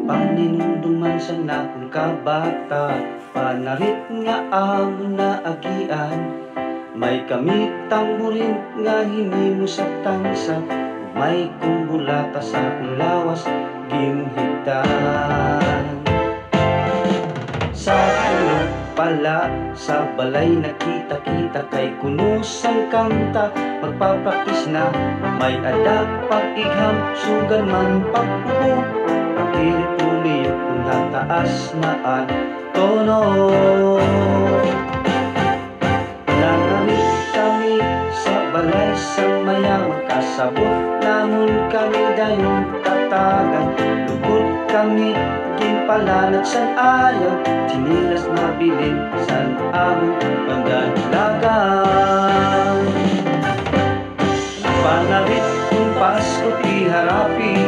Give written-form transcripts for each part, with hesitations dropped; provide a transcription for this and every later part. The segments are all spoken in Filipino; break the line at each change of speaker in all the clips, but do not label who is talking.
Paninunduman sa nakong kabata, panarit nga amo na agian. May kamitang murin nga hinimo sa tansa, may kumbulata sa akong lawas ginhigdan. Sa tulog pala sa balay nakita-kita kay kunusang kanta, magpapraktis na may adak pag-igham, sugan man pagbubo, pagkilit tumiyo kung nataas na ang tono. Nangamit kami sa balay sa mayaman, kasabot namon kami dayong tatagan. Lugod kami ginpalanag san ayaw, sinilas na bilin san among pagdalagan. Panawit kung Pasko iharapi,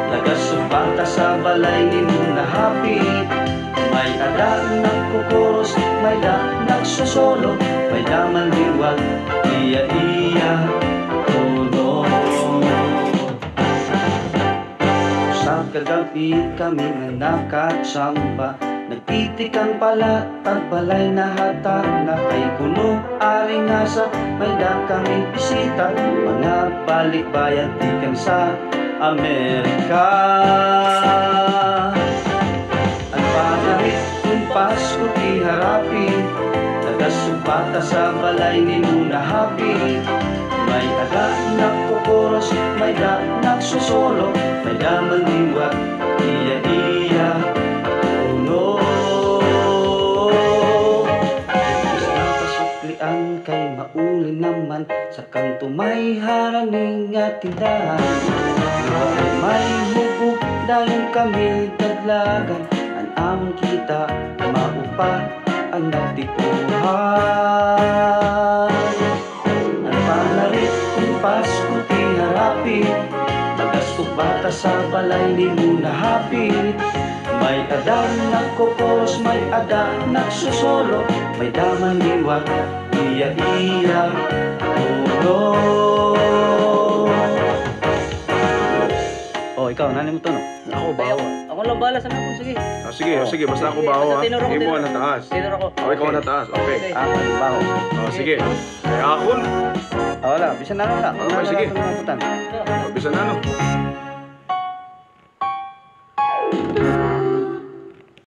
lagas subata sa balay ni muna happy. May ada nagkukuros, may da nagsusolo, may daman liwag, iya-iya tulo. Sa kagabi kami nga nakatsamba, nagtitikan pala tagbalay na hata, na kay kuno ari nga sa may da kami bisita, mga balikbayan tikan sa Amerika. Ang panahit kung Pasko iharapi, nagasubata sa balay ni muna happy. May ada nagkukuros, may da nagsusolo, may daman liwag, iya-iya uno. Isang pasuklian kay mauli naman, sa kanto may haraning nga tindahan. May hubog dahil kami daglagan, ang among kita maupa ang nagtikuhan. Ang panarit kung Pasko iharapi, nagasubata sa balay ni muna happy. May ada nagkukuros, may ada nagsusolo, may daman liwag, iya-iya uno. Oh, ikaw, nani mo to, no?
Ako, baho.
Ako lang bala sa nako, sige.
Sige, basta ako baho, ha? Hindi mo na taas.
Tinuro ko.
Ikaw na taas, okay.
Ako, baho.
Sige. Ay, akon.
Wala, bisa na lang.
Okay, sige.
Bisa
Bisa na, no?